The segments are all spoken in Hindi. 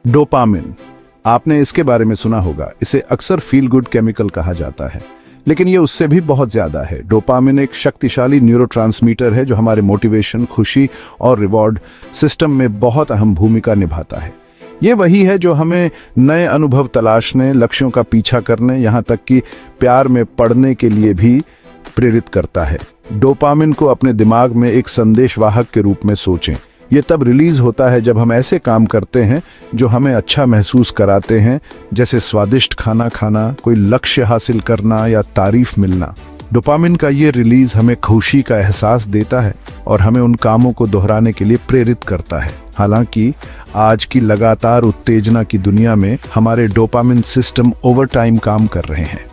डोपामिन, आपने इसके बारे में सुना होगा। इसे अक्सर फील गुड केमिकल कहा जाता है, लेकिन ये उससे भी बहुत ज्यादा है। डोपामिन एक शक्तिशाली न्यूरोट्रांसमीटर है जो हमारे मोटिवेशन, खुशी और रिवॉर्ड सिस्टम में बहुत अहम भूमिका निभाता है। ये वही है जो हमें नए अनुभव तलाशने, लक्ष्यों का पीछा करने, यहाँ तक कि प्यार में पड़ने के लिए भी प्रेरित करता है। डोपामिन को अपने दिमाग में एक संदेशवाहक के रूप में सोचें। ये तब रिलीज होता है जब हम ऐसे काम करते हैं जो हमें अच्छा महसूस कराते हैं, जैसे स्वादिष्ट खाना खाना, कोई लक्ष्य हासिल करना या तारीफ मिलना। डोपामिन का ये रिलीज हमें खुशी का एहसास देता है और हमें उन कामों को दोहराने के लिए प्रेरित करता है। हालांकि आज की लगातार उत्तेजना की दुनिया में हमारे डोपामिन सिस्टम ओवर टाइम काम कर रहे हैं।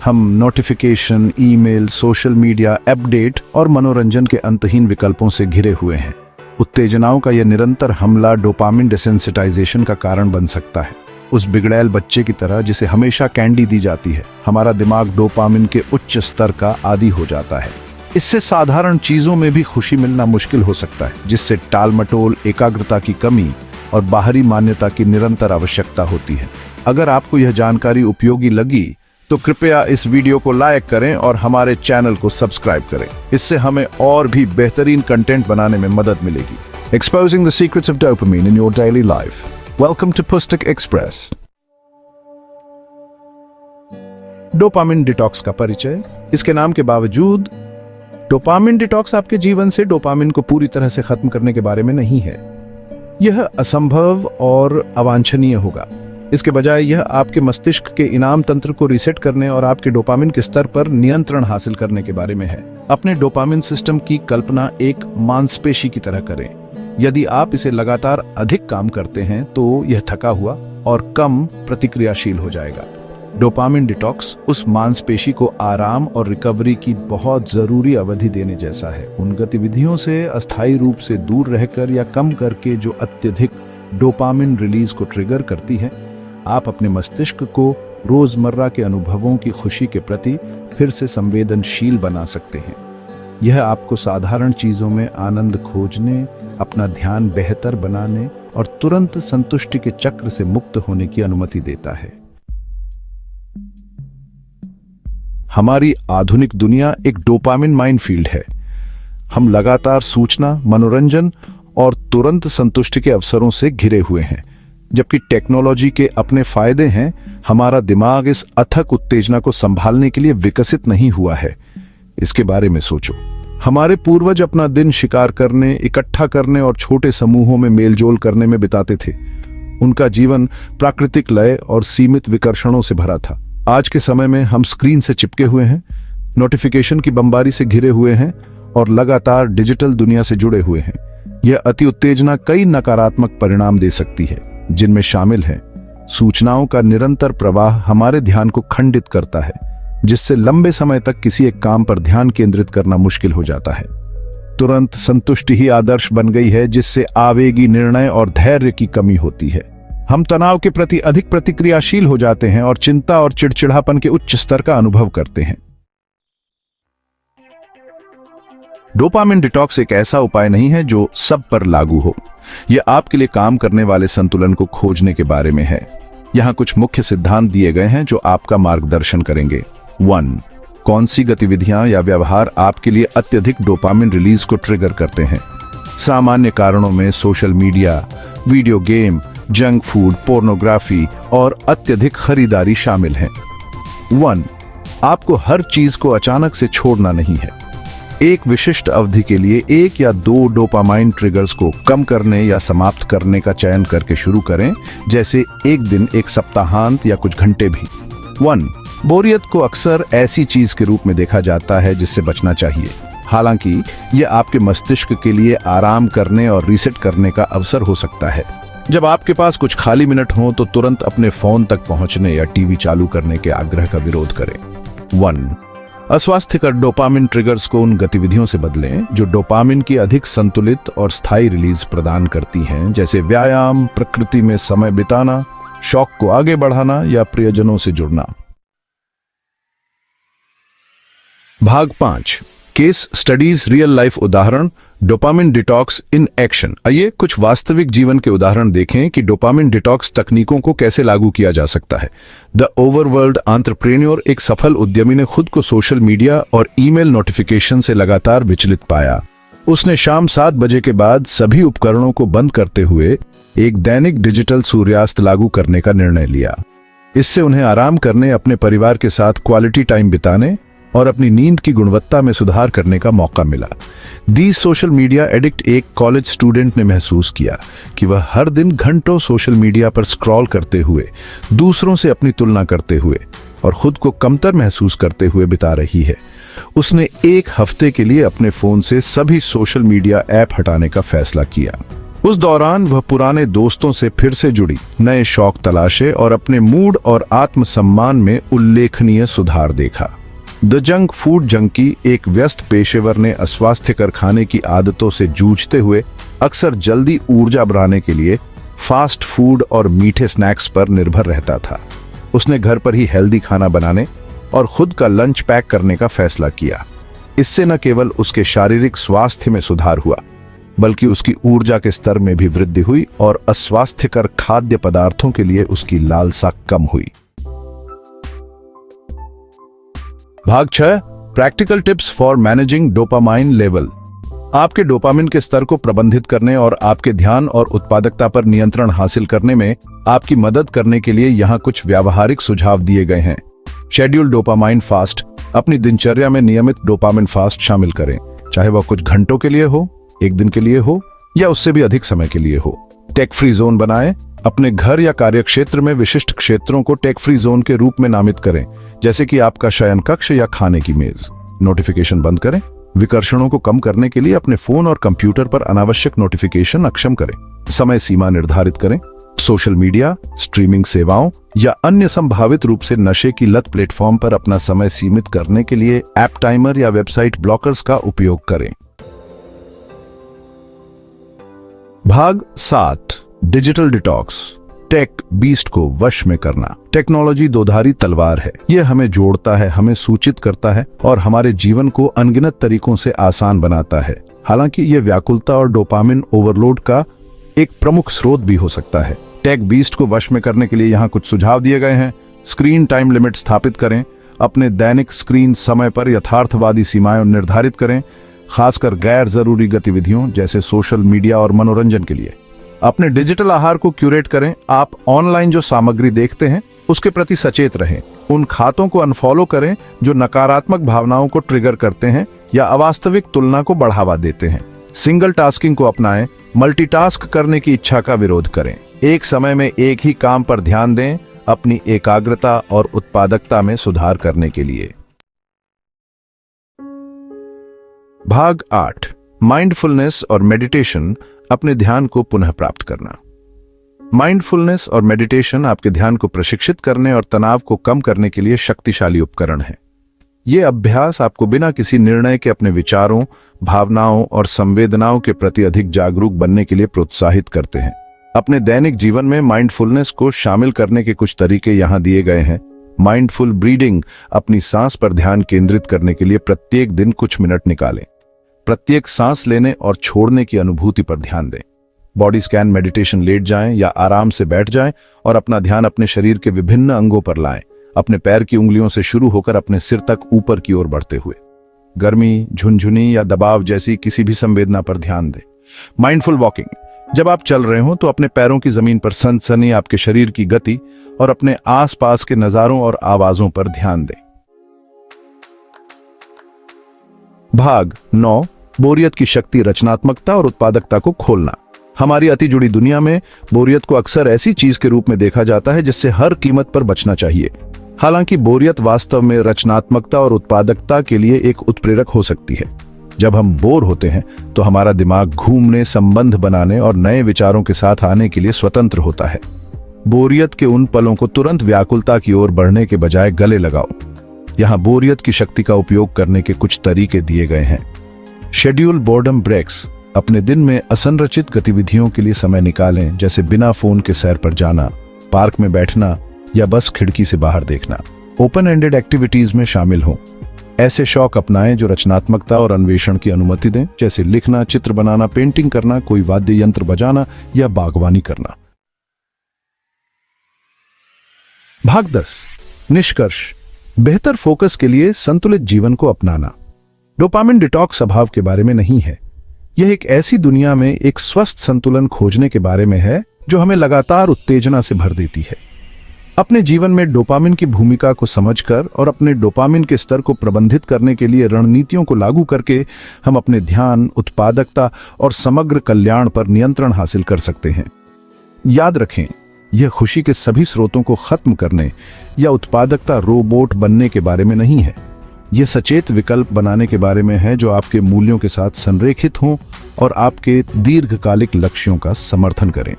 हम notification, email, social media, update और मनोरंजन के अंतहीन विकल्पों से घिरे हुए हैं। उत्तेजनाओं का यह निरंतर हमला डोपामिन डिसेंसिटाइजेशन का कारण बन सकता है। उस बिगड़ैल बच्चे की तरह जिसे हमेशा कैंडी दी जाती है, हमारा दिमाग डोपामिन के उच्च स्तर का आदी हो जाता है। इससे साधारण चीजों में भी खुशी मिलना मुश्किल हो सकता है, जिससे टालमटोल, एकाग्रता की कमी और बाहरी मान्यता की निरंतर आवश्यकता होती है। अगर आपको यह जानकारी उपयोगी लगी तो कृपया इस वीडियो को लाइक करें और हमारे चैनल को सब्सक्राइब करें। इससे हमें और भी बेहतरीन कंटेंट बनाने में मदद मिलेगी। Exposing the secrets of dopamine in your daily life. Welcome to Pustak Express. Dopamine detox का परिचय। इसके नाम के बावजूद डोपामिन डिटॉक्स आपके जीवन से डोपामिन को पूरी तरह से खत्म करने के बारे में नहीं है। यह असंभव और अवांछनीय होगा। इसके बजाय यह आपके मस्तिष्क के इनाम तंत्र को रीसेट करने और आपके डोपामिन के स्तर पर नियंत्रण हासिल करने के बारे में है। अपने डोपामिन सिस्टम की कल्पना एक मांसपेशी की तरह करें। यदि आप इसे लगातार अधिक काम करते हैं तो यह थका हुआ और कम प्रतिक्रियाशील हो जाएगा। डोपामिन डिटॉक्स उस मांसपेशी को आराम और रिकवरी की बहुत जरूरी अवधि देने जैसा है। उन गतिविधियों से अस्थायी रूप से दूर रहकर या कम करके जो अत्यधिक डोपामिन रिलीज को ट्रिगर करती है, आप अपने मस्तिष्क को रोजमर्रा के अनुभवों की खुशी के प्रति फिर से संवेदनशील बना सकते हैं। यह आपको साधारण चीजों में आनंद खोजने, अपना ध्यान बेहतर बनाने और तुरंत संतुष्टि के चक्र से मुक्त होने की अनुमति देता है। हमारी आधुनिक दुनिया एक डोपामिन माइनफील्ड है। हम लगातार सूचना, मनोरंजन और तुरंत संतुष्टि के अवसरों से घिरे हुए हैं। जबकि टेक्नोलॉजी के अपने फायदे हैं, हमारा दिमाग इस अथक उत्तेजना को संभालने के लिए विकसित नहीं हुआ है। इसके बारे में सोचो। हमारे पूर्वज अपना दिन शिकार करने, इकट्ठा करने और छोटे समूहों में मेलजोल करने में बिताते थे। उनका जीवन प्राकृतिक लय और सीमित विकर्षणों से भरा था। आज के समय में हम स्क्रीन से चिपके हुए हैं, नोटिफिकेशन की बमबारी से घिरे हुए हैं और लगातार डिजिटल दुनिया से जुड़े हुए हैं। यह अति उत्तेजना कई नकारात्मक परिणाम दे सकती है, जिनमें शामिल है सूचनाओं का निरंतर प्रवाह हमारे ध्यान को खंडित करता है, जिससे लंबे समय तक किसी एक काम पर ध्यान केंद्रित करना मुश्किल हो जाता है। तुरंत संतुष्टि ही आदर्श बन गई है, जिससे आवेगी निर्णय और धैर्य की कमी होती है। हम तनाव के प्रति अधिक प्रतिक्रियाशील हो जाते हैं और चिंता और चिड़चिड़ापन के उच्च स्तर का अनुभव करते हैं। डोपामिन डिटॉक्स एक ऐसा उपाय नहीं है जो सब पर लागू हो। यह आपके लिए काम करने वाले संतुलन को खोजने के बारे में है। यहाँ कुछ मुख्य सिद्धांत दिए गए हैं जो आपका मार्गदर्शन करेंगे। 1. कौन सी गतिविधियां या व्यवहार आपके लिए अत्यधिक डोपामिन रिलीज को ट्रिगर करते हैं? सामान्य कारणों में social media, video game, junk food, pornography और अत्यधिक खरीदारी शामिल हैं। 1. आपको हर चीज को अचानक से छोड़ना नहीं है। एक विशिष्ट अवधि के लिए 1 या 2 डोपामाइन ट्रिगर्स को कम करने या समाप्त करने का चयन करके शुरू करें, जैसे एक दिन, एक सप्ताहांत या कुछ घंटे भी। 1. बोरियत को अक्सर ऐसी चीज के रूप में देखा जाता है जिससे बचना चाहिए। हालांकि यह आपके मस्तिष्क के लिए आराम करने और रीसेट करने का अवसर हो सकता है। जब आपके पास कुछ खाली मिनट हो तो तुरंत अपने फोन तक पहुंचने या टीवी चालू करने के आग्रह का विरोध करें। 1. अस्वास्थ्यकर डोपामिन ट्रिगर्स को उन गतिविधियों से बदलें जो डोपामिन की अधिक संतुलित और स्थायी रिलीज प्रदान करती हैं, जैसे व्यायाम, प्रकृति में समय बिताना, शौक को आगे बढ़ाना या प्रियजनों से जुड़ना। भाग 5, केस स्टडीज, रियल लाइफ उदाहरण, डोपामिन डिटॉक्स इन एक्शन। आइए कुछ वास्तविक जीवन के उदाहरण देखें कि डोपामिन डिटॉक्स तकनीकों को कैसे लागू किया जा सकता है। द ओवरवर्ल्ड एंटरप्रेन्योर, एक सफल उद्यमी ने खुद को सोशल मीडिया और ईमेल नोटिफिकेशन से लगातार विचलित पाया। उसने शाम 7 बजे के बाद सभी उपकरणों को बंद करते हुए एक दैनिक डिजिटल सूर्यास्त लागू करने का निर्णय लिया। इससे उन्हें आराम करने, अपने परिवार के साथ क्वालिटी टाइम बिताने और अपनी नींद की गुणवत्ता में सुधार करने का मौका मिला। दी सोशल मीडिया एडिक्ट, एक कॉलेज स्टूडेंट ने महसूस किया कि वह हर दिन घंटों सोशल मीडिया पर स्क्रॉल करते हुए, दूसरों से अपनी तुलना करते हुए और खुद को कमतर महसूस करते हुए बिता रही है। उसने 1 हफ्ते के लिए अपने फोन से सभी सोशल मीडिया ऐप हटाने का फैसला किया। उस दौरान वह पुराने दोस्तों से फिर से जुड़ी, नए शौक तलाशे और अपने मूड और आत्मसम्मान में उल्लेखनीय सुधार देखा। द जंक फूड जंकी, एक व्यस्त पेशेवर ने अस्वास्थ्यकर खाने की आदतों से जूझते हुए अक्सर जल्दी ऊर्जा बढ़ाने के लिए फास्ट फूड और मीठे स्नैक्स पर निर्भर रहता था। उसने घर पर ही हेल्दी खाना बनाने और खुद का लंच पैक करने का फैसला किया। इससे न केवल उसके शारीरिक स्वास्थ्य में सुधार हुआ, बल्कि उसकी ऊर्जा के स्तर में भी वृद्धि हुई और अस्वास्थ्यकर खाद्य पदार्थों के लिए उसकी लालसा कम हुई। भाग 6, practical tips for managing dopamine level. आपके डोपामिन के स्तर को प्रबंधित करने और आपके ध्यान और उत्पादकता पर नियंत्रण हासिल करने में आपकी मदद करने के लिए यहाँ कुछ व्यावहारिक सुझाव दिए गए हैं। शेड्यूल डोपामाइन फास्ट, अपनी दिनचर्या में नियमित डोपामिन फास्ट शामिल करें, चाहे वह कुछ घंटों के लिए हो, 1 दिन के लिए हो या उससे भी अधिक समय के लिए हो। टेक फ्री जोन बनाएं, अपने घर या कार्यक्षेत्र में विशिष्ट क्षेत्रों को टेक फ्री जोन के रूप में नामित करें, जैसे कि आपका शयन कक्ष या खाने की मेज। नोटिफिकेशन बंद करें, विकर्षणों को कम करने के लिए अपने फोन और कंप्यूटर पर अनावश्यक नोटिफिकेशन अक्षम करें। समय सीमा निर्धारित करें, सोशल मीडिया, स्ट्रीमिंग सेवाओं या अन्य संभावित रूप से नशे की लत प्लेटफॉर्म पर अपना समय सीमित करने के लिए ऐप टाइमर या वेबसाइट ब्लॉकर्स का उपयोग करें। भाग 7, डिजिटल डिटॉक्स, टेक बीस्ट को वश में करना। टेक्नोलॉजी दोधारी तलवार है। यह हमें जोड़ता है, हमें सूचित करता है और हमारे जीवन को अनगिनत तरीकों से आसान बनाता है। हालांकि यह व्याकुलता और डोपामिन ओवरलोड का एक प्रमुख स्रोत भी हो सकता है। टेक बीस्ट को वश में करने के लिए यहाँ कुछ सुझाव दिए गए हैं। स्क्रीन टाइम लिमिट स्थापित करें, अपने दैनिक स्क्रीन समय पर यथार्थवादी सीमाएं निर्धारित करें, खासकर गैर जरूरी गतिविधियों जैसे सोशल मीडिया और मनोरंजन के लिए। अपने डिजिटल आहार को क्यूरेट करें, आप ऑनलाइन जो सामग्री देखते हैं उसके प्रति सचेत रहें। उन खातों को अनफॉलो करें जो नकारात्मक भावनाओं को ट्रिगर करते हैं या अवास्तविक तुलना को बढ़ावा देते हैं। सिंगल टास्किंग को अपनाएं, मल्टीटास्क करने की इच्छा का विरोध करें। एक समय में एक ही काम पर ध्यान दें, अपनी एकाग्रता और उत्पादकता में सुधार करने के लिए। भाग 8, माइंडफुलनेस और मेडिटेशन, अपने ध्यान को पुनः प्राप्त करना। माइंडफुलनेस और मेडिटेशन आपके ध्यान को प्रशिक्षित करने और तनाव को कम करने के लिए शक्तिशाली उपकरण है। ये अभ्यास आपको बिना किसी निर्णय के अपने विचारों, भावनाओं और संवेदनाओं के प्रति अधिक जागरूक बनने के लिए प्रोत्साहित करते हैं। अपने दैनिक जीवन में माइंडफुलनेस को शामिल करने के कुछ तरीके यहाँ दिए गए हैं। माइंडफुल ब्रीदिंग, अपनी सांस पर ध्यान केंद्रित करने के लिए प्रत्येक दिन कुछ मिनट निकालें। प्रत्येक सांस लेने और छोड़ने की अनुभूति पर ध्यान दें। बॉडी स्कैन मेडिटेशन, लेट जाएं या आराम से बैठ जाएं और अपना ध्यान अपने शरीर के विभिन्न अंगों पर लाएं, अपने पैर की उंगलियों से शुरू होकर अपने सिर तक ऊपर की ओर बढ़ते हुए। गर्मी, झुनझुनी या दबाव जैसी किसी भी संवेदना पर ध्यान दें। माइंडफुल वॉकिंग, जब आप चल रहे हो तो अपने पैरों की जमीन पर सनसनी, आपके शरीर की गति और अपने आसपास के नजारों और आवाजों पर ध्यान दें। भाग 9, बोरियत की शक्ति, रचनात्मकता और उत्पादकता को खोलना। हमारी अति जुड़ी दुनिया में बोरियत को अक्सर ऐसी चीज के रूप में देखा जाता है जिससे हर कीमत पर बचना चाहिए। हालांकि बोरियत वास्तव में रचनात्मकता और उत्पादकता के लिए एक उत्प्रेरक हो सकती है। जब हम बोर होते हैं तो हमारा दिमाग घूमने, संबंध बनाने और नए विचारों के साथ आने के लिए स्वतंत्र होता है। बोरियत के उन पलों को तुरंत व्याकुलता की ओर बढ़ने के बजाय गले लगाओ। यहाँ बोरियत की शक्ति का उपयोग करने के कुछ तरीके दिए गए हैं। शेड्यूल बोर्डम ब्रेक्स, अपने दिन में असंरचित गतिविधियों के लिए समय निकालें, जैसे बिना फोन के सैर पर जाना, पार्क में बैठना या बस खिड़की से बाहर देखना। ओपन एंडेड एक्टिविटीज में शामिल हों। ऐसे शौक अपनाएं जो रचनात्मकता और अन्वेषण की अनुमति दें, जैसे लिखना, चित्र बनाना, पेंटिंग करना, कोई वाद्य यंत्र बजाना या बागवानी करना। भाग 10। निष्कर्ष। बेहतर फोकस के लिए संतुलित जीवन को अपनाना। डोपामिन डिटॉक्स स्वभाव के बारे में नहीं है। यह एक ऐसी दुनिया में एक स्वस्थ संतुलन खोजने के बारे में है जो हमें लगातार उत्तेजना से भर देती है। अपने जीवन में डोपामिन की भूमिका को समझकर और अपने डोपामिन के स्तर को प्रबंधित करने के लिए रणनीतियों को लागू करके हम अपने ध्यान, उत्पादकता और समग्र कल्याण पर नियंत्रण हासिल कर सकते हैं। याद रखें, यह खुशी के सभी स्रोतों को खत्म करने या उत्पादकता रोबोट बनने के बारे में नहीं है। यह सचेत विकल्प बनाने के बारे में है जो आपके मूल्यों के साथ संरेखित हों और आपके दीर्घकालिक लक्ष्यों का समर्थन करें।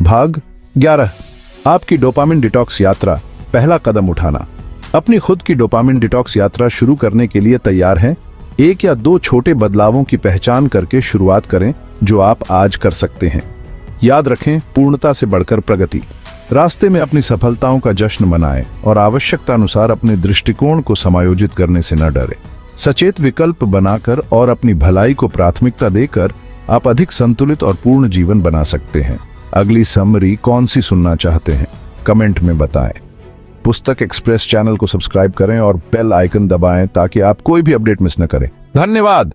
भाग 11। आपकी डोपामिन डिटॉक्स यात्रा। पहला कदम उठाना। अपनी खुद की डोपामिन डिटॉक्स यात्रा शुरू करने के लिए तैयार हैं? एक या दो छोटे बदलावों की पहचान करके शुरुआत करें जो आप आज कर सकते हैं। याद रखें, पूर्णता से बढ़कर प्रगति। रास्ते में अपनी सफलताओं का जश्न मनाएं और आवश्यकता अनुसार अपने दृष्टिकोण को समायोजित करने से न डरें। सचेत विकल्प बनाकर और अपनी भलाई को प्राथमिकता देकर आप अधिक संतुलित और पूर्ण जीवन बना सकते हैं। अगली समरी कौन सी सुनना चाहते हैं, कमेंट में बताएं। पुस्तक एक्सप्रेस चैनल को सब्सक्राइब करें और बेल आइकन दबाएं ताकि आप कोई भी अपडेट मिस न करें। धन्यवाद।